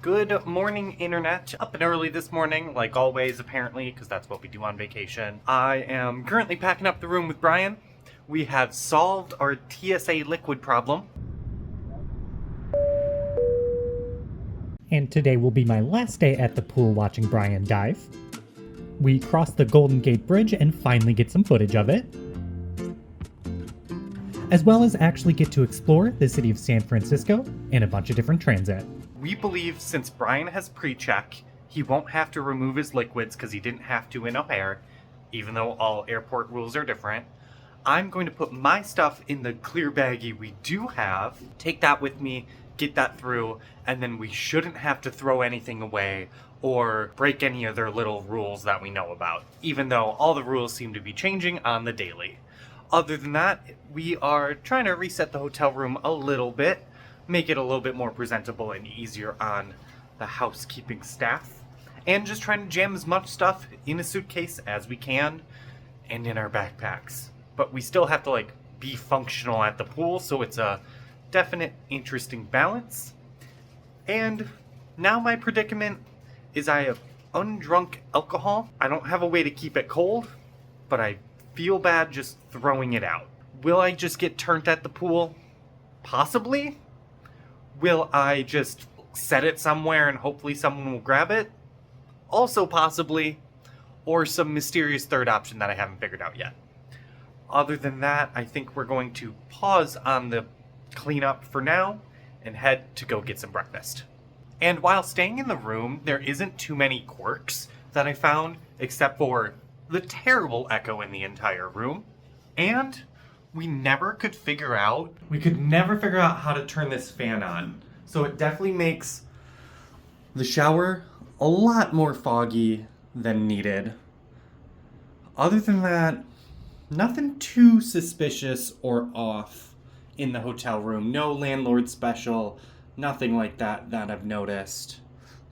Good morning, Internet. Up and early this morning, like always, apparently, because that's what we do on vacation. I am currently packing up the room with Brian. We have solved our TSA liquid problem. And today will be my last day at the pool watching Brian dive. We cross the Golden Gate Bridge and finally get some footage of it, as well as actually get to explore the city of San Francisco and a bunch of different transit. We believe since Brian has pre-check, he won't have to remove his liquids because he didn't have to in O'Hare, even though all airport rules are different. I'm going to put my stuff in the clear baggie we do have, take that with me, get that through, and then we shouldn't have to throw anything away or break any other little rules that we know about, even though all the rules seem to be changing on the daily. Other than that, we are trying to reset the hotel room a little bit, make it a little bit more presentable and easier on the housekeeping staff, and just trying to jam as much stuff in a suitcase as we can and in our backpacks. But we still have to be functional at the pool, so it's a definite interesting balance. And now my predicament is I have undrunk alcohol. I don't have a way to keep it cold, but I feel bad just throwing it out. Will I just get turned at the pool? Possibly. Will I just set it somewhere and hopefully someone will grab it? Also possibly. Or some mysterious third option that I haven't figured out yet. Other than that, I think we're going to pause on the cleanup for now and head to go get some breakfast. And while staying in the room, there isn't too many quirks that I found, except for the terrible echo in the entire room. And we could never figure out how to turn this fan on. So it definitely makes the shower a lot more foggy than needed. Other than that, nothing too suspicious or off in the hotel room. No landlord special, nothing like that I've noticed.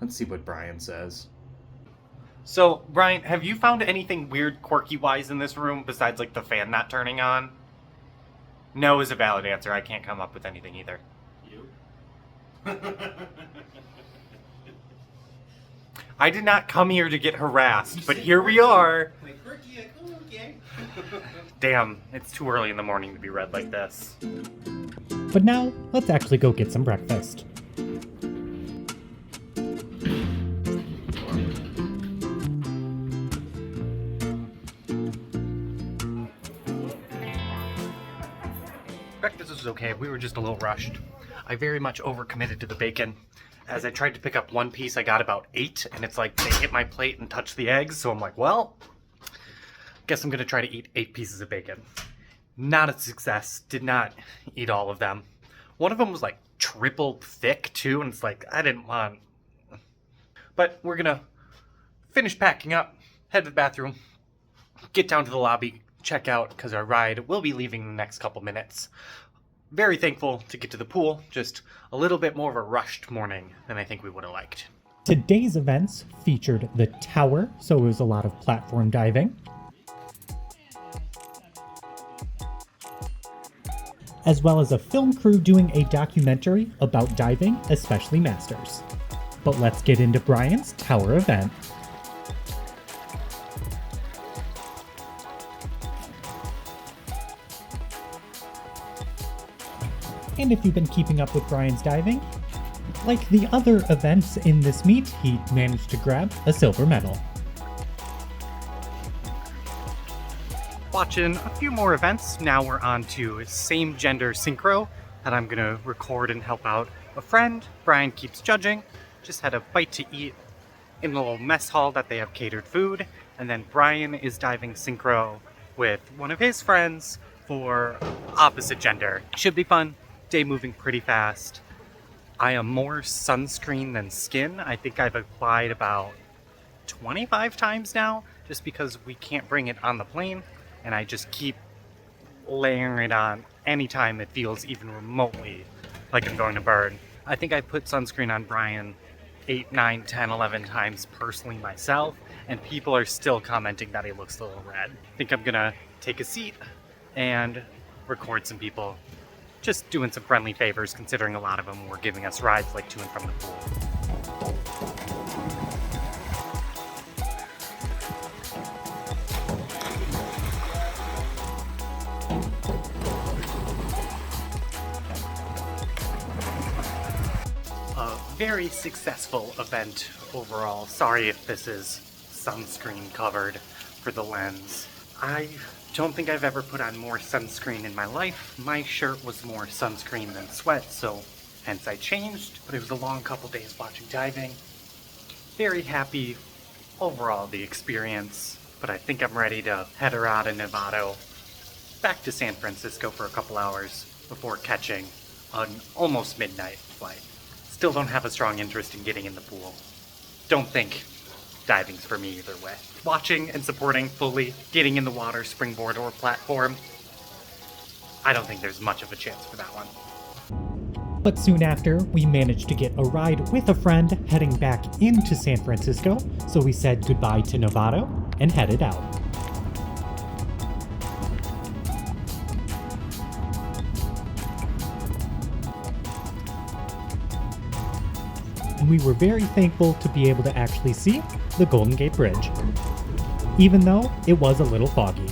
Let's see what Brian says. So, Brian, have you found anything weird quirky-wise in this room besides the fan not turning on? No is a valid answer. I can't come up with anything either. You? I did not come here to get harassed, but here we are. Okay. Damn, it's too early in the morning to be read like this. But now, let's actually go get some breakfast. Breakfast was okay. We were just a little rushed. I very much overcommitted to the bacon. As I tried to pick up one piece, I got about 8, and it's like they hit my plate and touched the eggs, so I'm like, well, guess I'm gonna try to eat 8 pieces of bacon. Not a success. Did not eat all of them. One of them was triple thick too, and it's I didn't want. But we're gonna finish packing up, head to the bathroom, get down to the lobby, check out, because our ride will be leaving in the next couple minutes. Very thankful to get to the pool, just a little bit more of a rushed morning than I think we would have liked. Today's events featured the tower, so it was a lot of platform diving, as well as a film crew doing a documentary about diving, especially masters. But let's get into Brian's tower event. And if you've been keeping up with Brian's diving, like the other events in this meet, he managed to grab a silver medal. Watching a few more events. Now we're on to same gender synchro that I'm gonna record and help out a friend. Brian keeps judging. Just had a bite to eat in the little mess hall that they have catered food. And then Brian is diving synchro with one of his friends for opposite gender. Should be fun. Day moving pretty fast. I am more sunscreen than skin. I think I've applied about 25 times now, just because we can't bring it on the plane, and I just keep layering it on anytime it feels even remotely like I'm going to burn. I think I put sunscreen on Brian 8, 9, 10, 11 times personally myself, and people are still commenting that he looks a little red. I think I'm gonna take a seat and record some people just doing some friendly favors, considering a lot of them were giving us rides to and from the pool. very successful event overall. Sorry if this is sunscreen covered for the lens. I don't think I've ever put on more sunscreen in my life. My shirt was more sunscreen than sweat, so hence I changed, but it was a long couple days watching diving. Very happy overall the experience, but I think I'm ready to head her out of Novato back to San Francisco for a couple hours before catching an almost midnight flight. Still don't have a strong interest in getting in the pool. Don't think diving's for me either way. Watching and supporting fully, getting in the water, springboard or platform, I don't think there's much of a chance for that one. But soon after, we managed to get a ride with a friend heading back into San Francisco, so we said goodbye to Novato and headed out. And we were very thankful to be able to actually see the Golden Gate Bridge, even though it was a little foggy.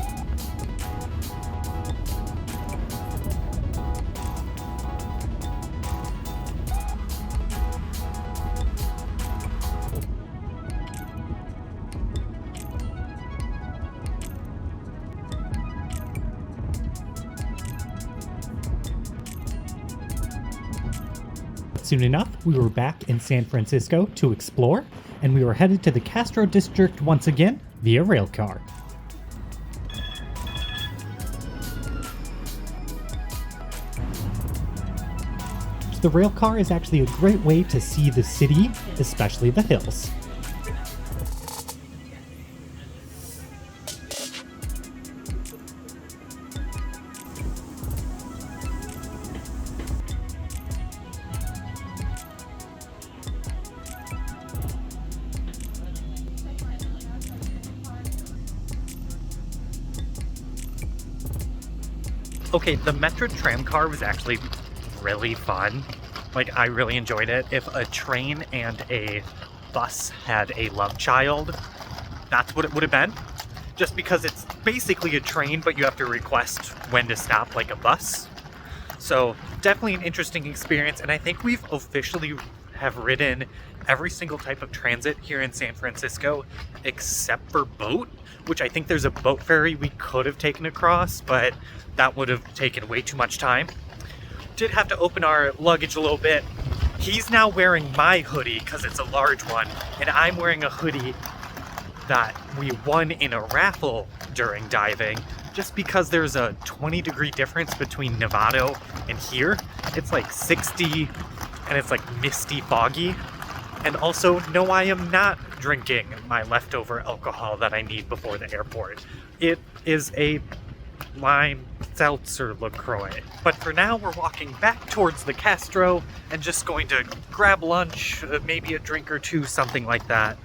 Soon enough, we were back in San Francisco to explore, and we were headed to the Castro district once again via railcar. The railcar is actually a great way to see the city, especially the hills. Okay, the Metro tram car was actually really fun. Like, I really enjoyed it. If a train and a bus had a love child, that's what it would have been. Just because it's basically a train, but you have to request when to stop like a bus. So definitely an interesting experience, and I think we've officially have ridden every single type of transit here in San Francisco except for boat, which I think there's a boat ferry we could have taken across, but that would have taken way too much time. Did have to open our luggage a little bit. He's now wearing my hoodie because it's a large one, and I'm wearing a hoodie that we won in a raffle during diving, just because there's a 20-degree difference between Novato and here. It's like 60 and it's like misty foggy. And also, no, I am not drinking my leftover alcohol that I need before the airport. It is a lime seltzer LaCroix. But for now, we're walking back towards the Castro and just going to grab lunch, maybe a drink or two, something like that,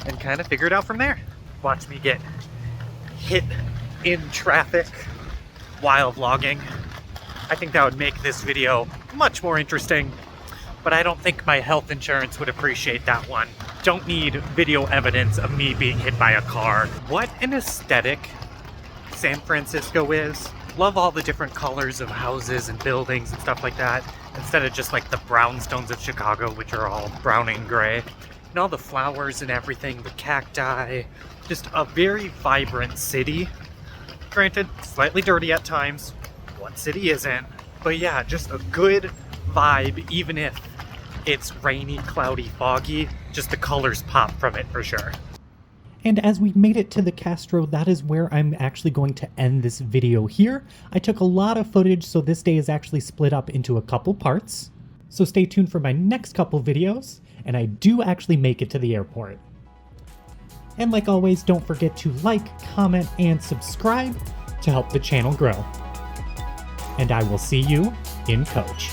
and kind of figure it out from there. Watch me get hit in traffic while vlogging. I think that would make this video much more interesting, but I don't think my health insurance would appreciate that one. Don't need video evidence of me being hit by a car. What an aesthetic San Francisco is. Love all the different colors of houses and buildings and stuff like that, instead of just like the brownstones of Chicago, which are all brown and gray. And all the flowers and everything, the cacti, just a very vibrant city. Granted, slightly dirty at times. What city isn't? But yeah, just a good vibe, even if it's rainy, cloudy, foggy. Just the colors pop from it for sure. And as we made it to the Castro, that is where I'm actually going to end this video here. I took a lot of footage, so this day is actually split up into a couple parts. So stay tuned for my next couple videos, and I do actually make it to the airport. And like always, don't forget to like, comment, and subscribe to help the channel grow. And I will see you in Coach.